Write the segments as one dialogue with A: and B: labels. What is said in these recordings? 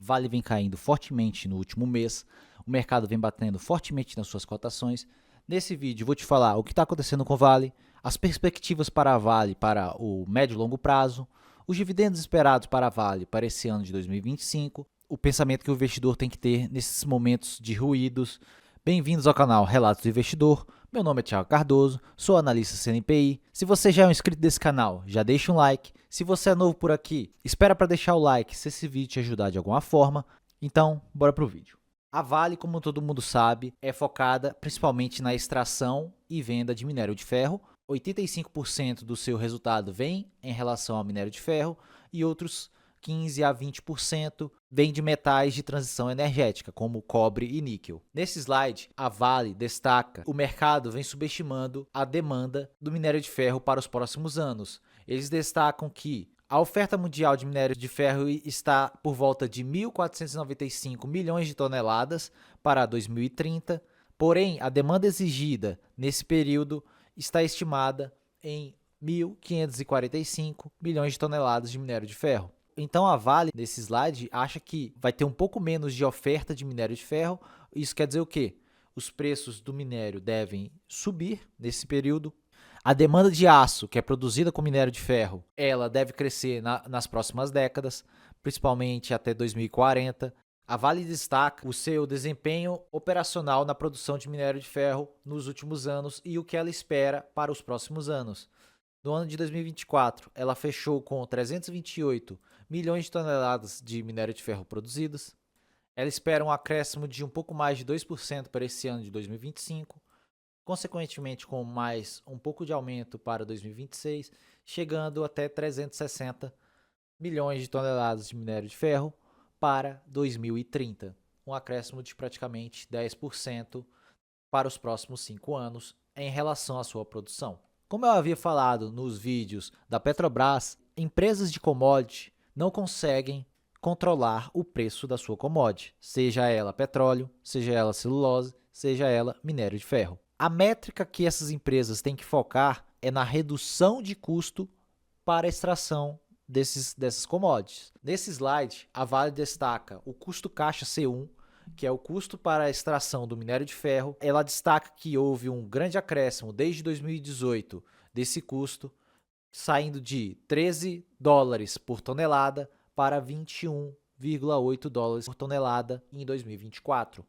A: Vale vem caindo fortemente no último mês, o mercado vem batendo fortemente nas suas cotações. Nesse vídeo vou te falar o que está acontecendo com o Vale, as perspectivas para a Vale para o médio e longo prazo, os dividendos esperados para a Vale para esse ano de 2025, o pensamento que o investidor tem que ter nesses momentos de ruídos. Bem-vindos ao canal Relatos do Investidor. Meu nome é Thiago Cardoso, sou analista CNPI. Se você já é um inscrito desse canal, já deixa um like. Se você é novo por aqui, espera para deixar o like se esse vídeo te ajudar de alguma forma. Então, bora pro vídeo. A Vale, como todo mundo sabe, é focada principalmente na extração e venda de minério de ferro. 85% do seu resultado vem em relação ao minério de ferro e outros 15 a 20% vem de metais de transição energética, como cobre e níquel. Nesse slide, a Vale destaca o mercado vem subestimando a demanda do minério de ferro para os próximos anos. Eles destacam que a oferta mundial de minério de ferro está por volta de 1.495 milhões de toneladas para 2030, porém, a demanda exigida nesse período está estimada em 1.545 milhões de toneladas de minério de ferro. Então a Vale, nesse slide, acha que vai ter um pouco menos de oferta de minério de ferro. Isso quer dizer o quê? Os preços do minério devem subir nesse período. A demanda de aço, que é produzida com minério de ferro, ela deve crescer nas próximas décadas, principalmente até 2040. A Vale destaca o seu desempenho operacional na produção de minério de ferro nos últimos anos e o que ela espera para os próximos anos. No ano de 2024, ela fechou com 328 milhões de toneladas de minério de ferro produzidas. Ela espera um acréscimo de um pouco mais de 2% para esse ano de 2025, consequentemente com mais um pouco de aumento para 2026, chegando até 360 milhões de toneladas de minério de ferro para 2030, um acréscimo de praticamente 10% para os próximos 5 anos em relação à sua produção. Como eu havia falado nos vídeos da Petrobras, empresas de commodity não conseguem controlar o preço da sua commodity, seja ela petróleo, seja ela celulose, seja ela minério de ferro. A métrica que essas empresas têm que focar é na redução de custo para a extração dessas commodities. Nesse slide, a Vale destaca o custo caixa C1, que é o custo para a extração do minério de ferro. Ela destaca que houve um grande acréscimo desde 2018 desse custo, saindo de 13 dólares por tonelada para 21,8 dólares por tonelada em 2024.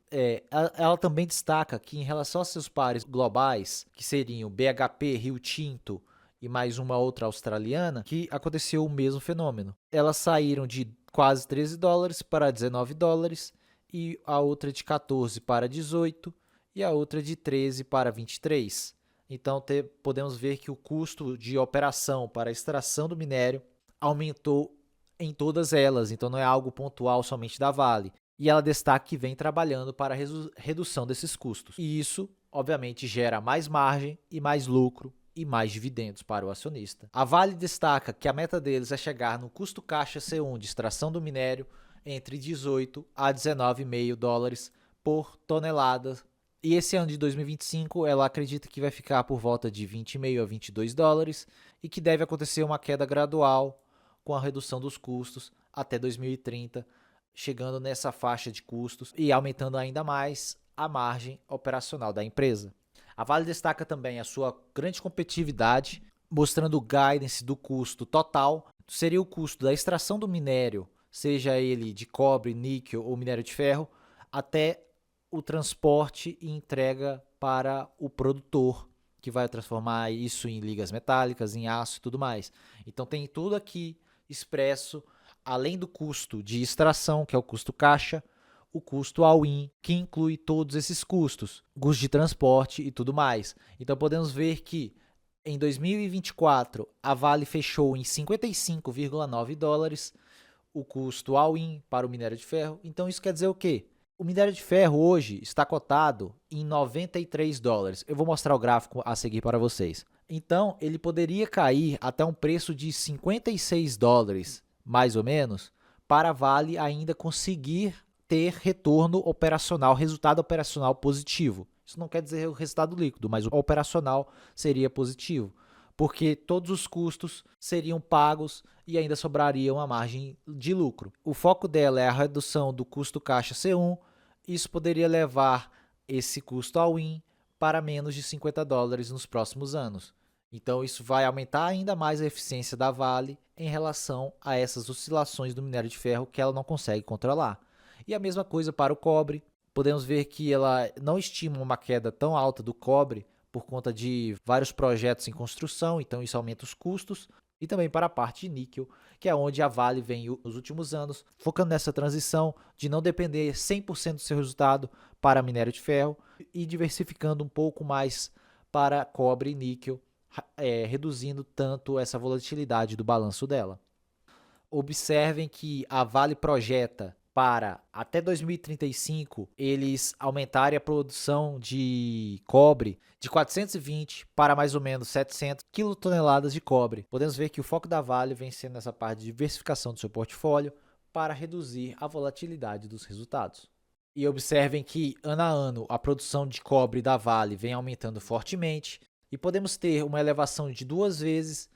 A: Ela também destaca que em relação aos seus pares globais, que seriam BHP, Rio Tinto e mais uma outra australiana, que aconteceu o mesmo fenômeno. Elas saíram de quase 13 dólares para 19 dólares, e a outra de 14 para 18 e a outra de 13 para 23. Então, podemos ver que o custo de operação para a extração do minério aumentou em todas elas, então não é algo pontual somente da Vale. E ela destaca que vem trabalhando para a redução desses custos. E isso, obviamente, gera mais margem e mais lucro e mais dividendos para o acionista. A Vale destaca que a meta deles é chegar no custo caixa C1 de extração do minério entre 18 a 19,5 dólares por tonelada. E esse ano de 2025, ela acredita que vai ficar por volta de 20,5 a 22 dólares e que deve acontecer uma queda gradual com a redução dos custos até 2030, chegando nessa faixa de custos e aumentando ainda mais a margem operacional da empresa. A Vale destaca também a sua grande competitividade, mostrando o guidance do custo total. Seria o custo da extração do minério, seja ele de cobre, níquel ou minério de ferro, até o transporte e entrega para o produtor, que vai transformar isso em ligas metálicas, em aço e tudo mais. Então tem tudo aqui expresso, além do custo de extração, que é o custo caixa, o custo all-in, que inclui todos esses custos, custo de transporte e tudo mais. Então podemos ver que em 2024 a Vale fechou em 55,9 dólares, o custo all-in para o minério de ferro. Então isso quer dizer o quê? O minério de ferro hoje está cotado em 93 dólares. Eu vou mostrar o gráfico a seguir para vocês. Então ele poderia cair até um preço de 56 dólares, mais ou menos, para a Vale ainda conseguir ter retorno operacional, resultado operacional positivo. Isso não quer dizer o resultado líquido, mas o operacional seria positivo. porque todos os custos seriam pagos e ainda sobraria uma margem de lucro. O foco dela é a redução do custo caixa C1, isso poderia levar esse custo all-in para menos de $50 nos próximos anos. Então isso vai aumentar ainda mais a eficiência da Vale em relação a essas oscilações do minério de ferro que ela não consegue controlar. E a mesma coisa para o cobre. Podemos ver que ela não estima uma queda tão alta do cobre por conta de vários projetos em construção, então isso aumenta os custos. E também para a parte de níquel, que é onde a Vale vem nos últimos anos, focando nessa transição de não depender 100% do seu resultado para minério de ferro e diversificando um pouco mais para cobre e níquel, reduzindo tanto essa volatilidade do balanço dela. Observem que a Vale projeta para até 2035 eles aumentarem a produção de cobre de 420 para mais ou menos 700 quilotoneladas de cobre. Podemos ver que o foco da Vale vem sendo essa parte de diversificação do seu portfólio para reduzir a volatilidade dos resultados. E observem que ano a ano a produção de cobre da Vale vem aumentando fortemente e podemos ter uma elevação de 2 vezes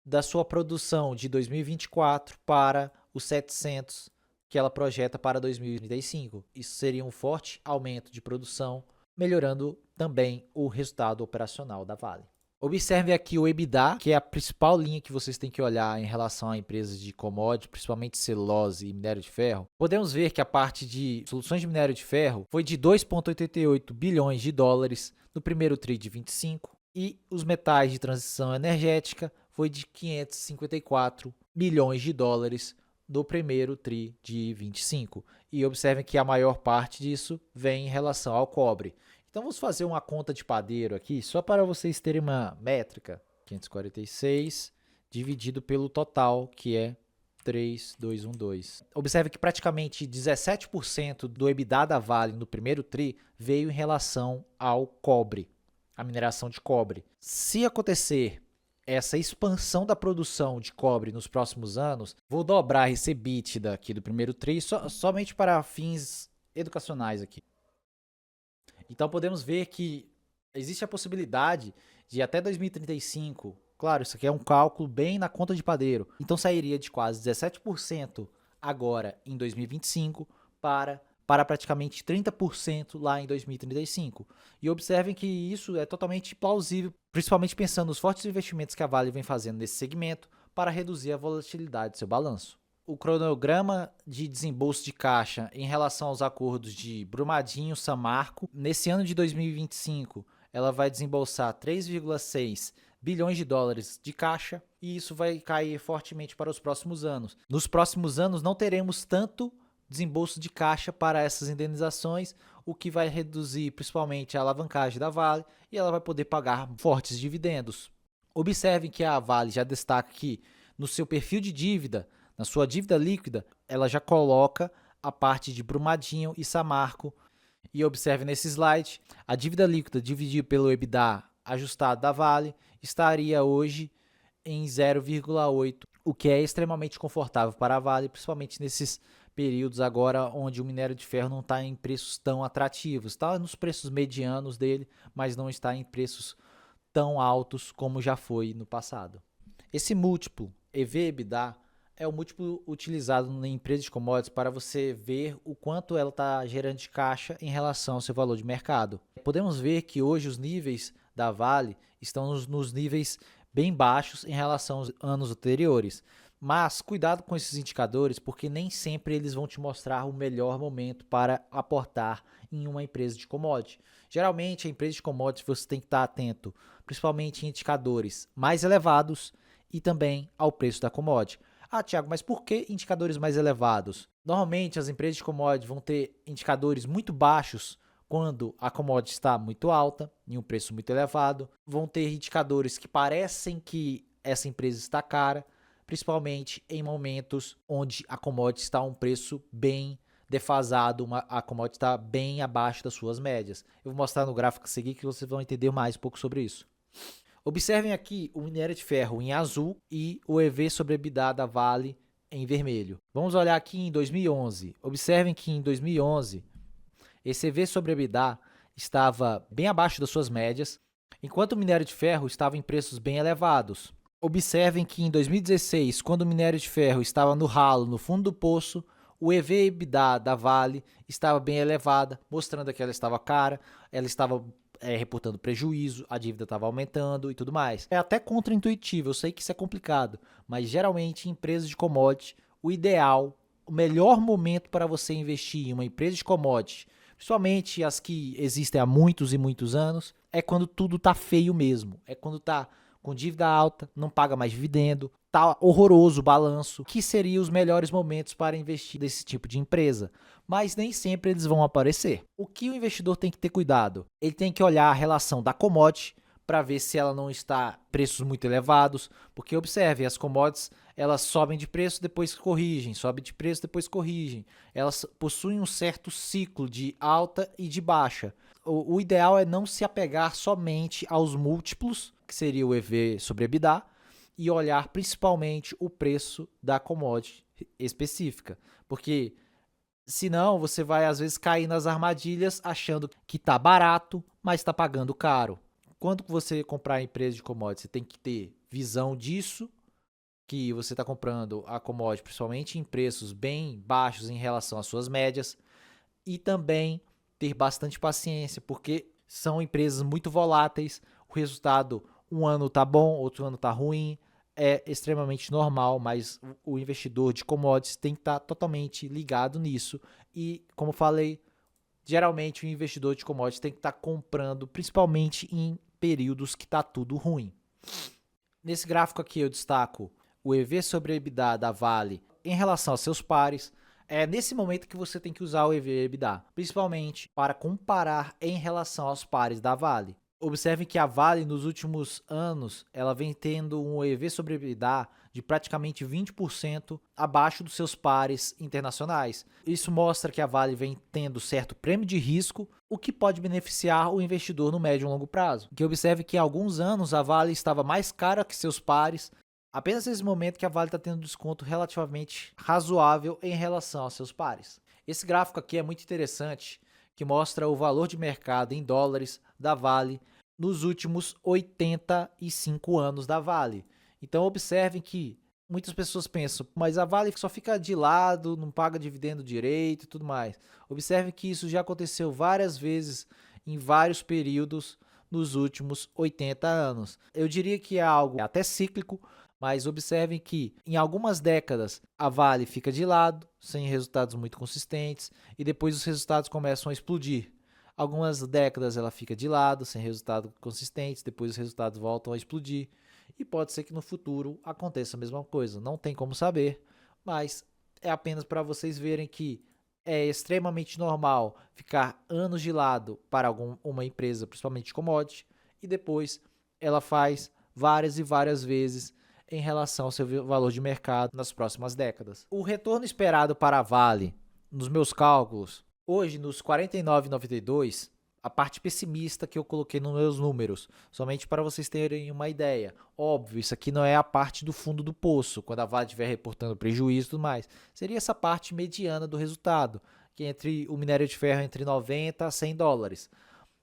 A: da sua produção de 2024 para os 700 que ela projeta para 2035. Isso seria um forte aumento de produção, melhorando também o resultado operacional da Vale. Observe aqui o EBITDA, que é a principal linha que vocês têm que olhar em relação a empresas de commodity, principalmente celulose e minério de ferro. Podemos ver que a parte de soluções de minério de ferro foi de 2,88 bilhões de dólares no primeiro TRI de 25 e os metais de transição energética foi de 554 milhões de dólares do primeiro TRI de 25. E observem que a maior parte disso vem em relação ao cobre. Então vamos fazer uma conta de padeiro aqui, só para vocês terem uma métrica. 546 dividido pelo total, que é 3,212. Observe que praticamente 17% do EBITDA da Vale no primeiro TRI veio em relação ao cobre, a mineração de cobre. Se acontecer essa expansão da produção de cobre nos próximos anos, vou dobrar esse EBITDA aqui do primeiro TRI somente para fins educacionais aqui. Então podemos ver que existe a possibilidade de até 2035, claro, isso aqui é um cálculo bem na conta de padeiro, então sairia de quase 17% agora em 2025 para praticamente 30% lá em 2035. E observem que isso é totalmente plausível, principalmente pensando nos fortes investimentos que a Vale vem fazendo nesse segmento para reduzir a volatilidade do seu balanço. O cronograma de desembolso de caixa em relação aos acordos de Brumadinho, Samarco, nesse ano de 2025, ela vai desembolsar 3,6 bilhões de dólares de caixa e isso vai cair fortemente para os próximos anos. Nos próximos anos não teremos tanto desembolso de caixa para essas indenizações, o que vai reduzir principalmente a alavancagem da Vale e ela vai poder pagar fortes dividendos. Observem que a Vale já destaca que no seu perfil de dívida, na sua dívida líquida, ela já coloca a parte de Brumadinho e Samarco. E observe nesse slide, a dívida líquida dividida pelo EBITDA ajustado da Vale estaria hoje em 0,8, o que é extremamente confortável para a Vale, principalmente nesses períodos agora onde o minério de ferro não está em preços tão atrativos. Está nos preços medianos dele, mas não está em preços tão altos como já foi no passado. Esse múltiplo EV/EBITDA é o múltiplo utilizado na empresa de commodities para você ver o quanto ela está gerando de caixa em relação ao seu valor de mercado. Podemos ver que hoje os níveis da Vale estão nos níveis bem baixos em relação aos anos anteriores. Mas cuidado com esses indicadores, porque nem sempre eles vão te mostrar o melhor momento para aportar em uma empresa de commodity. Geralmente, a empresa de commodities você tem que estar atento, principalmente em indicadores mais elevados e também ao preço da commodity. Ah, Thiago, mas por que indicadores mais elevados? Normalmente, as empresas de commodities vão ter indicadores muito baixos quando a commodity está muito alta, em um preço muito elevado. Vão ter indicadores que parecem que essa empresa está cara, principalmente em momentos onde a commodity está a um preço bem defasado, a commodity está bem abaixo das suas médias. Eu vou mostrar no gráfico a seguir que vocês vão entender mais um pouco sobre isso. Observem aqui o minério de ferro em azul e o EV sobre EBITDA da Vale em vermelho. Vamos olhar aqui em 2011. Observem que em 2011, esse EV sobre EBITDA estava bem abaixo das suas médias enquanto o minério de ferro estava em preços bem elevados. Observem que em 2016, quando o minério de ferro estava no ralo, no fundo do poço, o EV/EBITDA da Vale estava bem elevada, mostrando que ela estava cara, ela estava reportando prejuízo, a dívida estava aumentando e tudo mais. É até contraintuitivo, eu sei que isso é complicado, mas geralmente em empresas de commodity, o ideal, o melhor momento para você investir em uma empresa de commodity, principalmente as que existem há muitos e muitos anos, é quando tudo está feio mesmo, é quando está com dívida alta, não paga mais dividendo, tá horroroso o balanço, que seriam os melhores momentos para investir nesse tipo de empresa. Mas nem sempre eles vão aparecer. O que o investidor tem que ter cuidado? Ele tem que olhar a relação da commodity para ver se ela não está preços muito elevados, porque observe, as commodities elas sobem de preço, depois corrigem, sobem de preço, depois corrigem. Elas possuem um certo ciclo de alta e de baixa. O ideal é não se apegar somente aos múltiplos, que seria o EV sobre EBITDA, e olhar principalmente o preço da commodity específica, porque senão você vai às vezes cair nas armadilhas achando que está barato, mas está pagando caro. Quando você comprar empresa de commodity, você tem que ter visão disso, que você está comprando a commodity principalmente em preços bem baixos em relação às suas médias, e também ter bastante paciência, porque são empresas muito voláteis, o resultado um ano tá bom, outro ano tá ruim, é extremamente normal, mas o investidor de commodities tem que estar totalmente ligado nisso. E, como falei, geralmente o investidor de commodities tem que estar comprando, principalmente em períodos que está tudo ruim. Nesse gráfico aqui eu destaco o EV sobre EBITDA da Vale em relação aos seus pares. É nesse momento que você tem que usar o EV/EBITDA, principalmente para comparar em relação aos pares da Vale. Observe que a Vale nos últimos anos ela vem tendo um EV sobre EBITDA de praticamente 20% abaixo dos seus pares internacionais. Isso mostra que a Vale vem tendo certo prêmio de risco, o que pode beneficiar o investidor no médio e longo prazo. Que observe que há alguns anos a Vale estava mais cara que seus pares. Apenas nesse momento que a Vale está tendo desconto relativamente razoável em relação aos seus pares. Esse gráfico aqui é muito interessante, que mostra o valor de mercado em dólares da Vale nos últimos 85 anos da Vale. Então observem que muitas pessoas pensam, mas a Vale só fica de lado, não paga dividendo direito e tudo mais. Observe que isso já aconteceu várias vezes em vários períodos nos últimos 80 anos. Eu diria que é algo até cíclico, mas observem que em algumas décadas a Vale fica de lado, sem resultados muito consistentes, e depois os resultados começam a explodir. Algumas décadas ela fica de lado, sem resultados consistentes, depois os resultados voltam a explodir. E pode ser que no futuro aconteça a mesma coisa, não tem como saber, mas é apenas para vocês verem que é extremamente normal ficar anos de lado para uma empresa, principalmente commodity, e depois ela faz várias e várias vezes em relação ao seu valor de mercado nas próximas décadas. O retorno esperado para a Vale, nos meus cálculos, hoje nos 49,92, a parte pessimista que eu coloquei nos meus números, somente para vocês terem uma ideia. Óbvio, isso aqui não é a parte do fundo do poço, quando a Vale estiver reportando prejuízo e tudo mais. Seria essa parte mediana do resultado, que é entre o minério de ferro entre 90 a 100 dólares.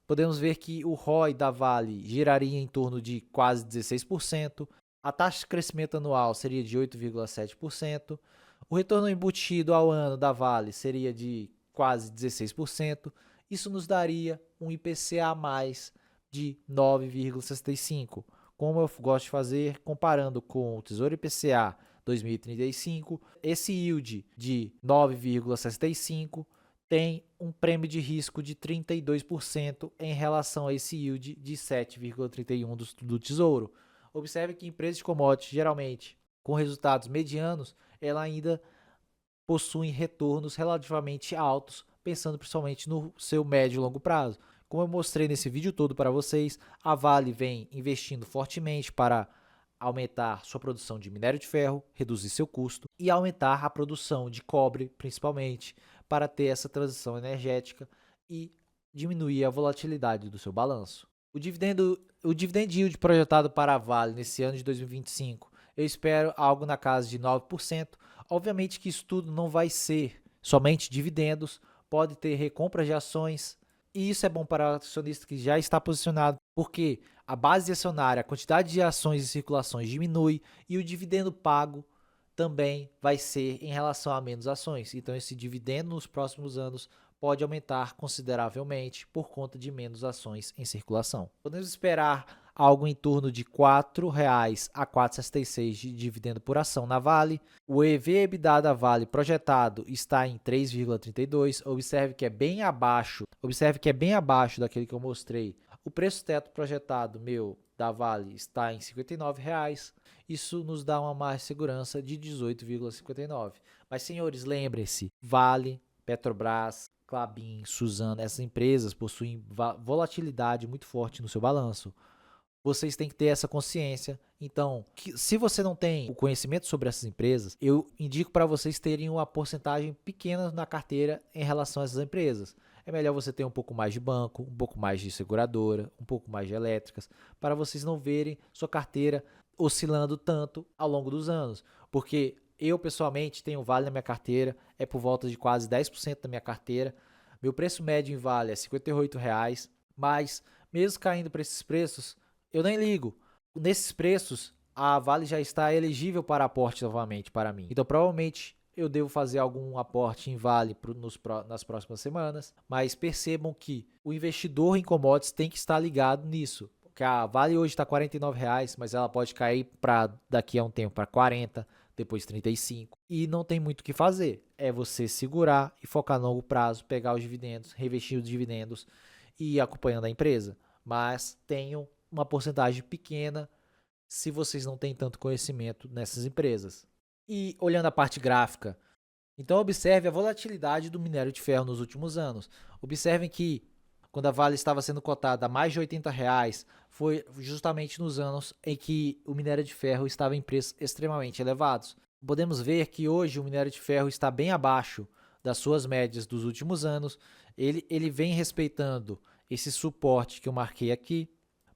A: Podemos ver que o ROI da Vale giraria em torno de quase 16%, a taxa de crescimento anual seria de 8,7%, o retorno embutido ao ano da Vale seria de quase 16%, isso nos daria um IPCA mais de 9,65%. Como eu gosto de fazer, comparando com o Tesouro IPCA 2035, esse yield de 9,65% tem um prêmio de risco de 32% em relação a esse yield de 7,31% do Tesouro. Observe que empresas de commodities, geralmente, com resultados medianos, ela ainda possuem retornos relativamente altos, pensando principalmente no seu médio e longo prazo. Como eu mostrei nesse vídeo todo para vocês, a Vale vem investindo fortemente para aumentar sua produção de minério de ferro, reduzir seu custo e aumentar a produção de cobre, principalmente, para ter essa transição energética e diminuir a volatilidade do seu balanço. O dividend yield projetado para a Vale nesse ano de 2025, eu espero algo na casa de 9%. Obviamente que isso tudo não vai ser somente dividendos, pode ter recompras de ações, e isso é bom para o acionista que já está posicionado, porque a base acionária, a quantidade de ações em circulações diminui e o dividendo pago também vai ser em relação a menos ações. Então, esse dividendo nos próximos anos pode aumentar consideravelmente por conta de menos ações em circulação. Podemos esperar algo em torno de R$ 4,00 a R$ 4,66 de dividendo por ação na Vale. O EV/EBITDA da Vale projetado está em 3,32. Observe que é bem abaixo daquele que eu mostrei. O preço teto projetado da Vale está em R$ 59,00. Isso nos dá uma mais segurança de 18,59. Mas, senhores, lembrem-se, Vale, Petrobras, Klabin, Suzano, essas empresas possuem volatilidade muito forte no seu balanço. Vocês têm que ter essa consciência. Então, se você não tem o conhecimento sobre essas empresas, eu indico para vocês terem uma porcentagem pequena na carteira em relação a essas empresas. É melhor você ter um pouco mais de banco, um pouco mais de seguradora, um pouco mais de elétricas, para vocês não verem sua carteira oscilando tanto ao longo dos anos. Porque eu, pessoalmente, tenho Vale na minha carteira, é por volta de quase 10% da minha carteira. Meu preço médio em Vale é R$ 58,00, mas mesmo caindo para esses preços, eu nem ligo. Nesses preços, a Vale já está elegível para aporte novamente para mim. Então, provavelmente, eu devo fazer algum aporte em Vale nas próximas semanas. Mas percebam que o investidor em commodities tem que estar ligado nisso. Porque a Vale hoje está R$ 49,00, mas ela pode cair daqui a um tempo para 40, depois 35. E não tem muito o que fazer. É você segurar e focar no longo prazo, pegar os dividendos, reinvestir os dividendos e ir acompanhando a empresa. Mas tenham uma porcentagem pequena se vocês não têm tanto conhecimento nessas empresas. E olhando a parte gráfica, então observe a volatilidade do minério de ferro nos últimos anos. Observem que quando a Vale estava sendo cotada a mais de R$ 80,00, foi justamente nos anos em que o minério de ferro estava em preços extremamente elevados. Podemos ver que hoje o minério de ferro está bem abaixo das suas médias dos últimos anos. Ele vem respeitando esse suporte que eu marquei aqui.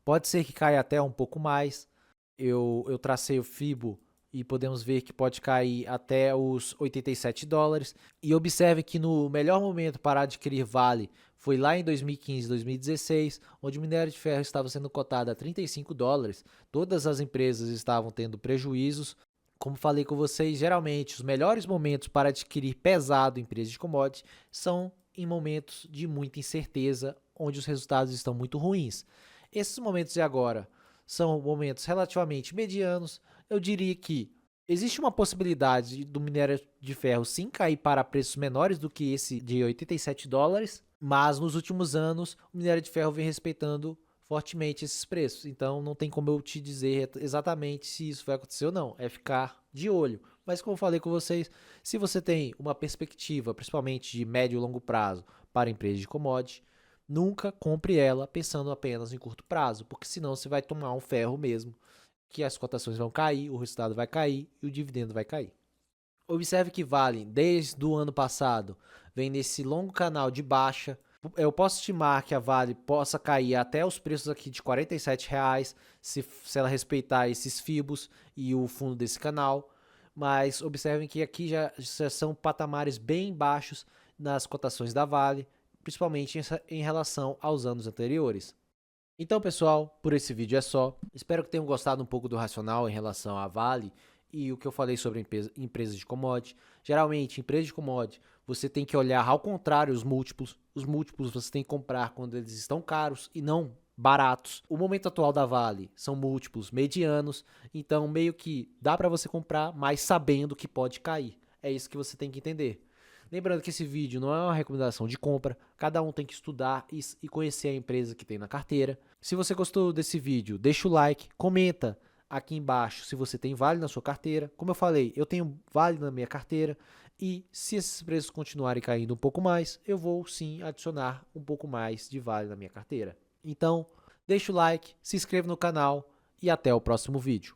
A: Pode ser que caia até um pouco mais. Eu tracei o FIBO e podemos ver que pode cair até os $87. E observe que no melhor momento para adquirir Vale foi lá em 2015, 2016, onde o minério de ferro estava sendo cotado a $35. Todas as empresas estavam tendo prejuízos. Como falei com vocês, geralmente os melhores momentos para adquirir pesado em empresas de commodities são em momentos de muita incerteza, onde os resultados estão muito ruins. Esses momentos de agora são momentos relativamente medianos. Eu diria que existe uma possibilidade do minério de ferro sim cair para preços menores do que esse de $87, mas nos últimos anos o minério de ferro vem respeitando fortemente esses preços. Então não tem como eu te dizer exatamente se isso vai acontecer ou não, é ficar de olho. Mas como eu falei com vocês, se você tem uma perspectiva, principalmente de médio e longo prazo, para empresas de commodity, nunca compre ela pensando apenas em curto prazo, porque senão você vai tomar um ferro mesmo, que as cotações vão cair, o resultado vai cair e o dividendo vai cair. Observe que Vale, desde o ano passado, vem nesse longo canal de baixa. Eu posso estimar que a Vale possa cair até os preços aqui de R$ 47,00, se ela respeitar esses FIBOs e o fundo desse canal. Mas observem que aqui já são patamares bem baixos nas cotações da Vale, principalmente em relação aos anos anteriores. Então, pessoal, por esse vídeo é só. Espero que tenham gostado um pouco do racional em relação à Vale e o que eu falei sobre empresas de commodity. Geralmente, empresas de commodity, você tem que olhar ao contrário os múltiplos. Os múltiplos você tem que comprar quando eles estão caros e não baratos. O momento atual da Vale são múltiplos medianos, então meio que dá para você comprar, mas sabendo que pode cair. É isso que você tem que entender. Lembrando que esse vídeo não é uma recomendação de compra, cada um tem que estudar e conhecer a empresa que tem na carteira. Se você gostou desse vídeo, deixa o like, comenta aqui embaixo se você tem Vale na sua carteira. Como eu falei, eu tenho Vale na minha carteira e se esses preços continuarem caindo um pouco mais, eu vou sim adicionar um pouco mais de Vale na minha carteira. Então, deixa o like, se inscreva no canal e até o próximo vídeo.